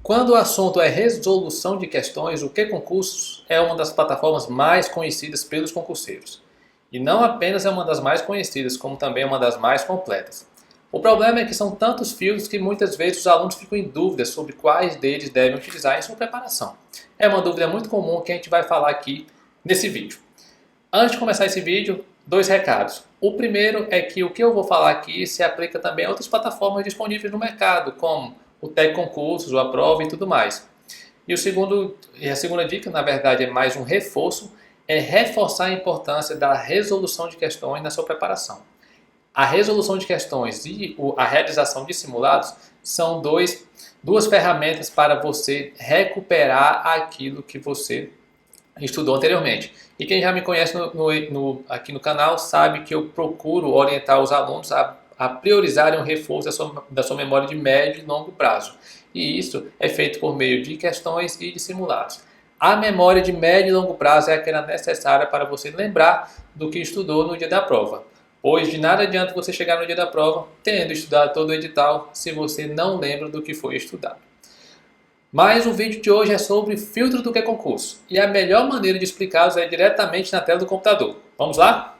Quando o assunto é resolução de questões, o QConcursos é uma das plataformas mais conhecidas pelos concurseiros. E não apenas é uma das mais conhecidas, como também é uma das mais completas. O problema é que são tantos filtros que muitas vezes os alunos ficam em dúvida sobre quais deles devem utilizar em sua preparação. É uma dúvida muito comum que a gente vai falar aqui nesse vídeo. Antes de começar esse vídeo, dois recados. O primeiro é que o que eu vou falar aqui se aplica também a outras plataformas disponíveis no mercado, como o Tec Concursos, o Aprova e tudo mais. E a segunda dica, na verdade, é mais um reforço, é reforçar a importância da resolução de questões na sua preparação. A resolução de questões e a realização de simulados são duas ferramentas para você recuperar aquilo que você estudou anteriormente. E quem já me conhece aqui no canal sabe que eu procuro orientar os alunos a priorizarem o reforço da sua memória de médio e longo prazo. E isso é feito por meio de questões e de simulados. A memória de médio e longo prazo é aquela necessária para você lembrar do que estudou no dia da prova. Pois de nada adianta você chegar no dia da prova tendo estudado todo o edital se você não lembra do que foi estudado. Mas o vídeo de hoje é sobre filtro do QConcurso e a melhor maneira de explicá-los é diretamente na tela do computador. Vamos lá?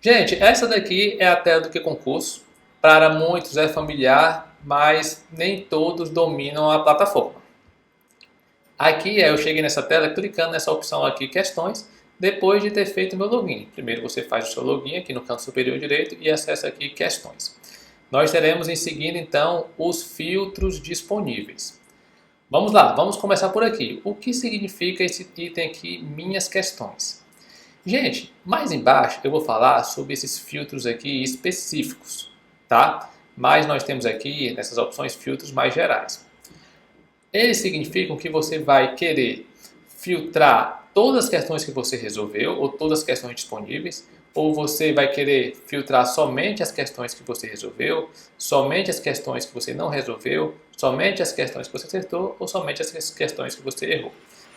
Gente, essa daqui é a tela do QConcurso. Para muitos é familiar, mas nem todos dominam a plataforma. Aqui eu cheguei nessa tela clicando nessa opção aqui, questões, depois de ter feito o meu login. Primeiro você faz o seu login aqui no canto superior direito e acessa aqui questões. Nós teremos em seguida, então, os filtros disponíveis. Vamos lá, vamos começar por aqui. O que significa esse item aqui, minhas questões? Gente, mais embaixo eu vou falar sobre esses filtros aqui específicos, tá? Mas nós temos aqui, nessas opções, filtros mais gerais. Eles significam que você vai querer filtrar todas as questões que você resolveu, ou todas as questões disponíveis, ou você vai querer filtrar somente as questões que você resolveu, somente as questões que você não resolveu, somente as questões que você acertou, ou somente as questões que você errou.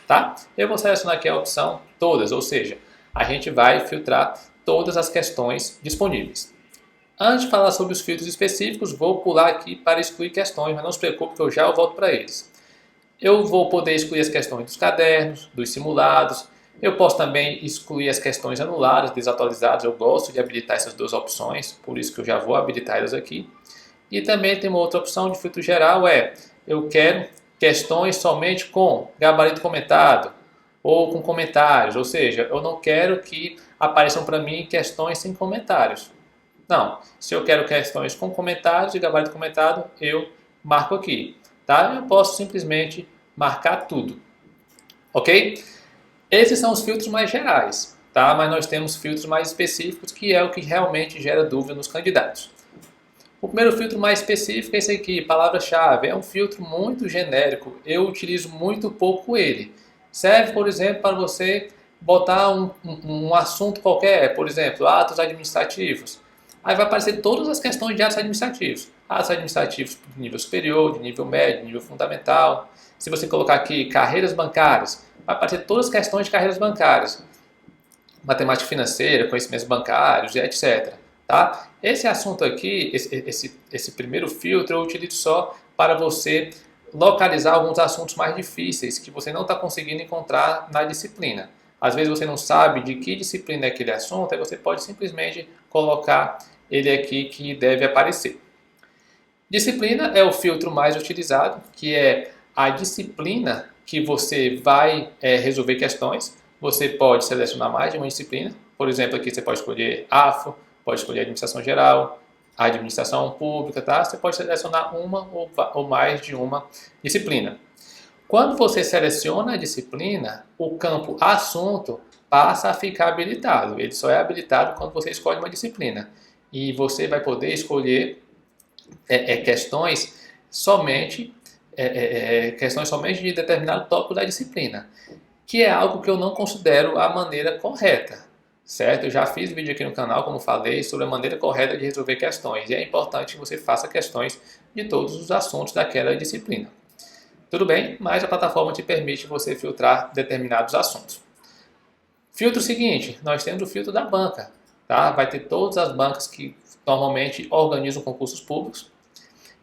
Tá? Eu vou selecionar aqui a opção todas, ou seja, a gente vai filtrar todas as questões disponíveis. Antes de falar sobre os filtros específicos, vou pular aqui para excluir questões, mas não se preocupe que eu já volto para eles. Eu vou poder excluir as questões dos cadernos, dos simulados. Eu posso também excluir as questões anuladas, desatualizadas. Eu gosto de habilitar essas duas opções, por isso que eu já vou habilitar elas aqui. E também tem uma outra opção de filtro geral, eu quero questões somente com gabarito comentado ou com comentários, ou seja, eu não quero que apareçam para mim questões sem comentários. Não, se eu quero questões com comentários e gabarito comentado, eu marco aqui. Tá? Eu posso simplesmente marcar tudo. Ok? Esses são os filtros mais gerais, tá? Mas nós temos filtros mais específicos, que é o que realmente gera dúvida nos candidatos. O primeiro filtro mais específico é esse aqui, palavra-chave. É um filtro muito genérico, eu utilizo muito pouco ele. Serve, por exemplo, para você botar um assunto qualquer, por exemplo, atos administrativos. Aí vai aparecer todas as questões de atos administrativos. Atos administrativos de nível superior, de nível médio, de nível fundamental. Se você colocar aqui carreiras bancárias, vai aparecer todas as questões de carreiras bancárias. Matemática financeira, conhecimentos bancários, etc. Tá? Esse assunto aqui, esse primeiro filtro, eu utilizo só para você localizar alguns assuntos mais difíceis que você não está conseguindo encontrar na disciplina. Às vezes você não sabe de que disciplina é aquele assunto, aí você pode simplesmente colocar ele aqui que deve aparecer. Disciplina é o filtro mais utilizado, que é a disciplina que você vai resolver questões. Você pode selecionar mais de uma disciplina. Por exemplo, aqui você pode escolher AFO, pode escolher Administração Geral, Administração Pública, tá? Você pode selecionar uma ou mais de uma disciplina. Quando você seleciona a disciplina, o campo assunto passa a ficar habilitado. Ele só é habilitado quando você escolhe uma disciplina. E você vai poder escolher questões somente de determinado tópico da disciplina, que é algo que eu não considero a maneira correta, certo? Eu já fiz vídeo aqui no canal, como falei, sobre a maneira correta de resolver questões, e é importante que você faça questões de todos os assuntos daquela disciplina. Tudo bem, mas a plataforma te permite você filtrar determinados assuntos. Filtro seguinte, nós temos o filtro da banca, tá? Vai ter todas as bancas que normalmente organizam concursos públicos.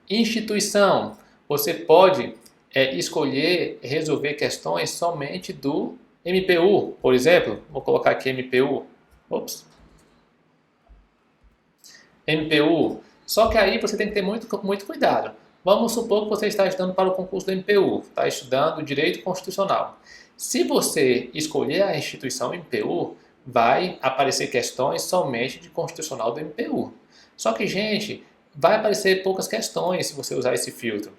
Instituição, você pode escolher resolver questões somente do MPU, por exemplo. Vou colocar aqui MPU. Ops. MPU. Só que aí você tem que ter muito cuidado. Vamos supor que você está estudando para o concurso do MPU, está estudando Direito Constitucional. Se você escolher a instituição MPU, vai aparecer questões somente de constitucional do MPU. Só que, gente, vai aparecer poucas questões se você usar esse filtro.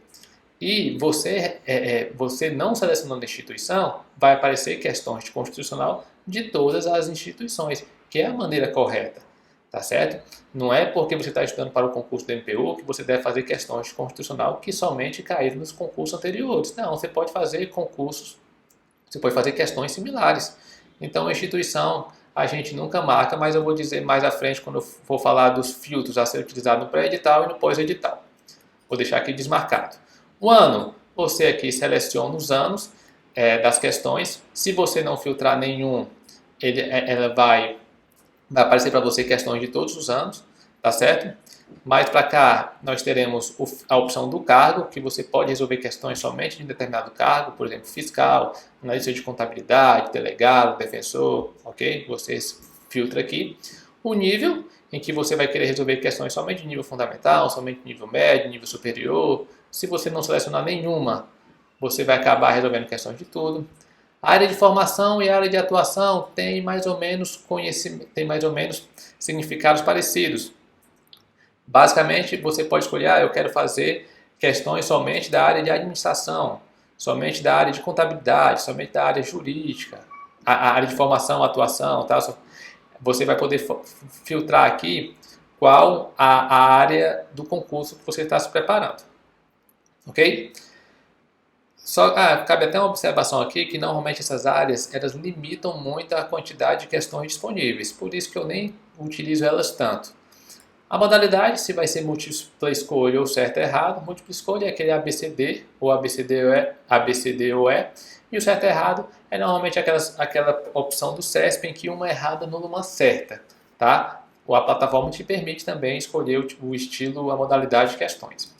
E você não selecionando a instituição, vai aparecer questões de constitucional de todas as instituições, que é a maneira correta, tá certo? Não é porque você está estudando para o concurso do MPU que você deve fazer questões de constitucional que somente caíram nos concursos anteriores. Não, você pode fazer concursos, você pode fazer questões similares. Então, a instituição a gente nunca marca, mas eu vou dizer mais à frente quando eu for falar dos filtros a ser utilizado no pré-edital e no pós-edital. Vou deixar aqui desmarcado. O ano, você aqui seleciona os anos das questões. Se você não filtrar nenhum, ela vai aparecer para você questões de todos os anos, tá certo? Mais para cá, nós teremos a opção do cargo, que você pode resolver questões somente de um determinado cargo, por exemplo, fiscal, analista de contabilidade, delegado, defensor, ok? Você filtra aqui. O nível, em que você vai querer resolver questões somente de nível fundamental, somente de nível médio, nível superior. Se você não selecionar nenhuma, você vai acabar resolvendo questões de tudo. A área de formação e a área de atuação tem mais ou menos conhecimento, tem mais ou menos significados parecidos. Basicamente, você pode escolher, eu quero fazer questões somente da área de administração, somente da área de contabilidade, somente da área jurídica, a área de formação, atuação, tá? Você vai poder filtrar aqui qual a área do concurso que você está se preparando, ok? Cabe até uma observação aqui que normalmente essas áreas elas limitam muito a quantidade de questões disponíveis, por isso que eu nem utilizo elas tanto. A modalidade, se vai ser múltipla escolha ou certo ou errado, múltipla escolha é aquele ABCD ou ABCD ou E, e o certo ou errado é normalmente aquela opção do CESP em que uma errada anula uma certa, tá? Ou a plataforma te permite também escolher o estilo, a modalidade de questões.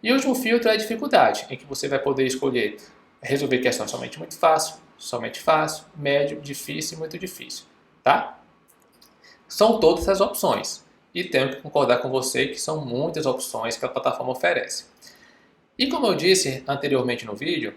E o último filtro é a dificuldade, em que você vai poder escolher resolver questões somente muito fácil, médio, difícil e muito difícil, tá? São todas as opções. E tenho que concordar com você que são muitas opções que a plataforma oferece. E como eu disse anteriormente no vídeo,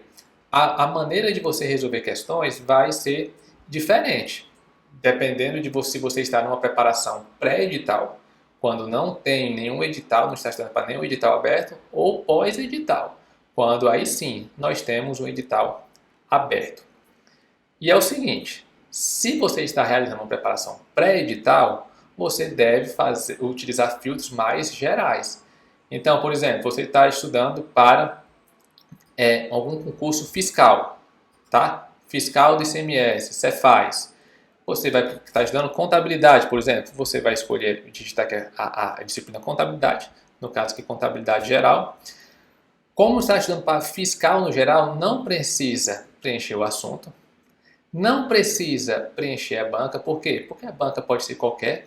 a maneira de você resolver questões vai ser diferente, dependendo de se você está numa preparação pré-edital, quando não tem nenhum edital, não está estudando para nenhum edital aberto, ou pós-edital, quando aí sim nós temos um edital aberto. E é o seguinte, se você está realizando uma preparação pré-edital, você deve utilizar filtros mais gerais. Então, por exemplo, você está estudando para algum concurso fiscal, tá? Fiscal do ICMS, Cefaz. Você vai estar estudando contabilidade, por exemplo. Você vai escolher digitar a disciplina contabilidade, no caso aqui contabilidade geral. Como está estudando para fiscal no geral, não precisa preencher o assunto. Não precisa preencher a banca. Por quê? Porque a banca pode ser qualquer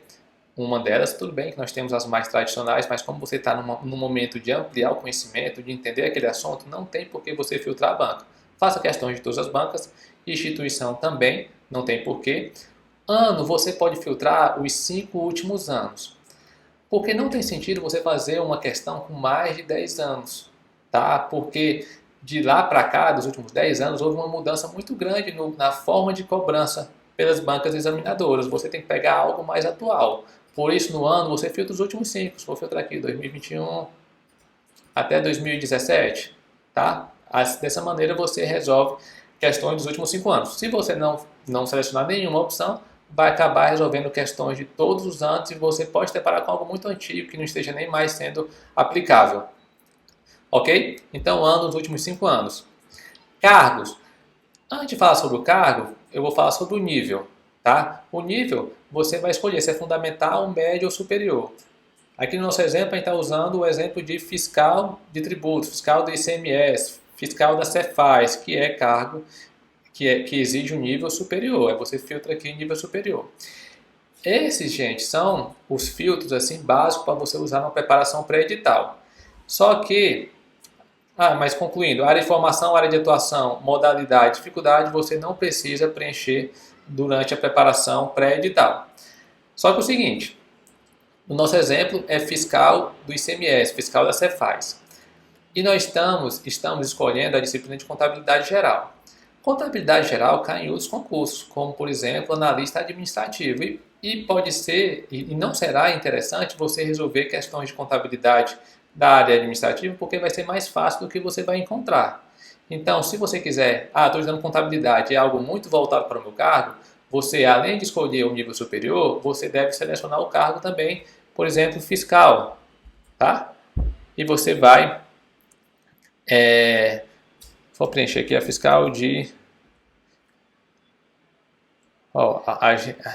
uma delas. Tudo bem que nós temos as mais tradicionais, mas como você está no momento de ampliar o conhecimento, de entender aquele assunto, não tem por que você filtrar a banca. Faça questões de todas as bancas, instituição também, não tem porquê. Ano, você pode filtrar os 5 últimos anos. Porque não tem sentido você fazer uma questão com mais de 10 anos, tá? Porque de lá para cá, dos últimos 10 anos, houve uma mudança muito grande na forma de cobrança pelas bancas examinadoras. Você tem que pegar algo mais atual. Por isso, no ano, você filtra os últimos 5. Vou filtrar aqui 2021 até 2017, tá? Dessa maneira, você resolve questões dos últimos 5 anos. Se você não selecionar nenhuma opção, vai acabar resolvendo questões de todos os anos e você pode se deparar com algo muito antigo que não esteja nem mais sendo aplicável. Ok? Então, ano dos últimos 5 anos. Cargos. Antes de falar sobre o cargo, eu vou falar sobre o nível. Tá? O nível, você vai escolher se é fundamental, médio ou superior. Aqui no nosso exemplo, a gente está usando o exemplo de fiscal de tributos, fiscal do ICMS, fiscal da Cefaz, que é cargo que exige um nível superior. Aí você filtra aqui em nível superior. Esses, gente, são os filtros assim básicos para você usar na preparação pré-edital. Só que Ah, mas concluindo, área de formação, área de atuação, modalidade, dificuldade, você não precisa preencher durante a preparação pré-edital. Só que o seguinte, o nosso exemplo é fiscal do ICMS, fiscal da Cefaz. E nós estamos escolhendo a disciplina de contabilidade geral. Contabilidade geral cai em outros concursos, como por exemplo analista administrativo. E pode ser, e não será interessante você resolver questões de contabilidade da área administrativa, porque vai ser mais fácil do que você vai encontrar. Então, se você quiser, estou estudando contabilidade, é algo muito voltado para o meu cargo, você, além de escolher o nível superior, você deve selecionar o cargo também, por exemplo, fiscal, tá? E você vai, vou preencher aqui a fiscal de,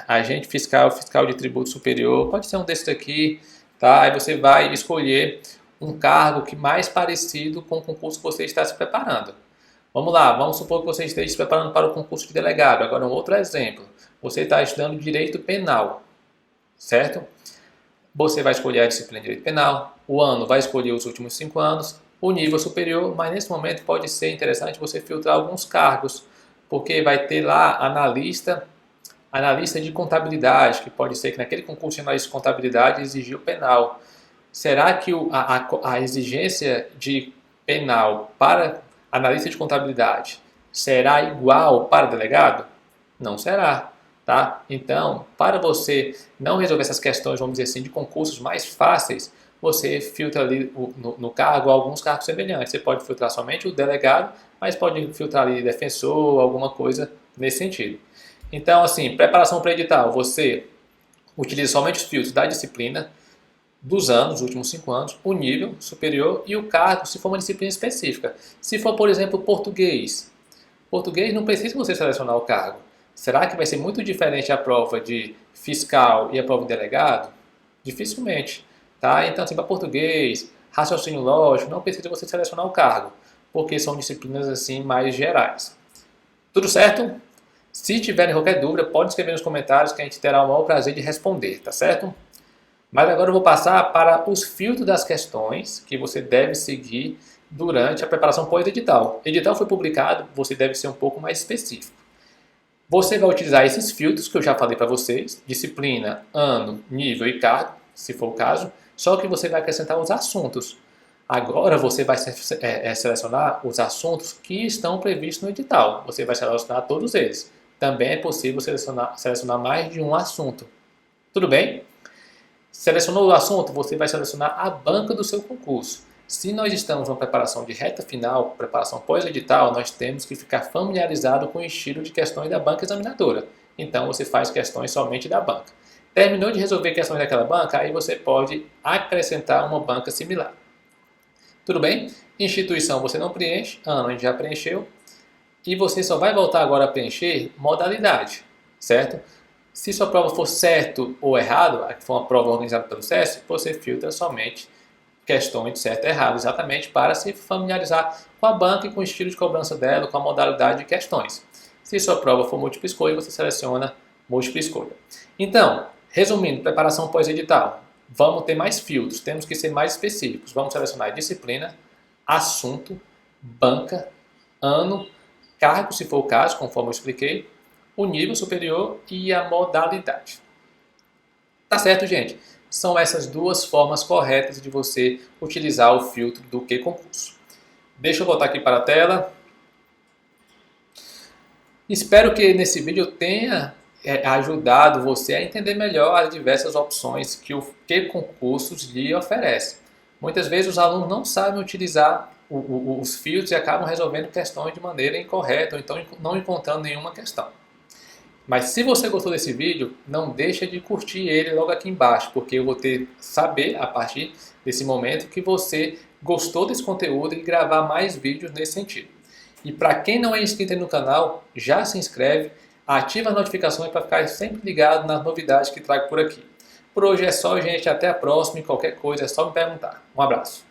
agente fiscal, fiscal de tributo superior, pode ser um desses aqui, tá? Aí você vai escolher um cargo que mais parecido com o concurso que você está se preparando. Vamos lá, vamos supor que você esteja se preparando para o concurso de delegado. Agora um outro exemplo, você está estudando direito penal, certo? Você vai escolher a disciplina de direito penal, o ano vai escolher os últimos 5 anos, o nível superior, mas nesse momento pode ser interessante você filtrar alguns cargos, porque vai ter lá analista de contabilidade, que pode ser que naquele concurso de analista de contabilidade exigiu penal. Será que a exigência de penal para analista de contabilidade será igual para delegado? Não será. Tá? Então, para você não resolver essas questões, vamos dizer assim, de concursos mais fáceis, você filtra ali no cargo alguns cargos semelhantes. Você pode filtrar somente o delegado, mas pode filtrar ali defensor, alguma coisa nesse sentido. Então, assim, preparação para edital, você utiliza somente os filtros da disciplina, dos anos, os últimos 5 anos, o nível superior e o cargo, se for uma disciplina específica. Se for, por exemplo, português, não precisa você selecionar o cargo. Será que vai ser muito diferente a prova de fiscal e a prova de delegado? Dificilmente. Tá? Então, assim, para português, raciocínio lógico, não precisa você selecionar o cargo, porque são disciplinas assim mais gerais. Tudo certo? Se tiverem qualquer dúvida, pode escrever nos comentários que a gente terá o maior prazer de responder, tá certo? Mas agora eu vou passar para os filtros das questões que você deve seguir durante a preparação pós-edital. Edital foi publicado, você deve ser um pouco mais específico. Você vai utilizar esses filtros que eu já falei para vocês, disciplina, ano, nível e cargo, se for o caso, só que você vai acrescentar os assuntos. Agora você vai selecionar os assuntos que estão previstos no edital. Você vai selecionar todos eles. Também é possível selecionar mais de um assunto. Tudo bem? Selecionou o assunto, você vai selecionar a banca do seu concurso. Se nós estamos numa preparação de reta final, preparação pós-edital, nós temos que ficar familiarizado com o estilo de questões da banca examinadora. Então você faz questões somente da banca. Terminou de resolver questões daquela banca, aí você pode acrescentar uma banca similar. Tudo bem? Instituição você não preenche, ano a gente já preencheu. E você só vai voltar agora a preencher modalidade, certo? Se sua prova for certo ou errado, que for uma prova organizada pelo SESC, você filtra somente questões de certo e errado, exatamente para se familiarizar com a banca e com o estilo de cobrança dela, com a modalidade de questões. Se sua prova for múltipla escolha, você seleciona múltipla escolha. Então, resumindo, preparação pós-edital. Vamos ter mais filtros, temos que ser mais específicos. Vamos selecionar disciplina, assunto, banca, ano, cargo, se for o caso, conforme eu expliquei, o nível superior e a modalidade. Tá certo, gente? São essas duas formas corretas de você utilizar o filtro do que concurso. Deixa eu voltar aqui para a tela. Espero que nesse vídeo eu tenha ajudado você a entender melhor as diversas opções que o que concursos lhe oferece. Muitas vezes os alunos não sabem utilizar os filtros e acabam resolvendo questões de maneira incorreta ou então não encontrando nenhuma questão. Mas se você gostou desse vídeo, não deixa de curtir ele logo aqui embaixo, porque eu vou saber a partir desse momento que você gostou desse conteúdo e gravar mais vídeos nesse sentido. E para quem não é inscrito no canal, já se inscreve, ativa as notificações para ficar sempre ligado nas novidades que trago por aqui. Por hoje é só, gente. Até a próxima e qualquer coisa é só me perguntar. Um abraço.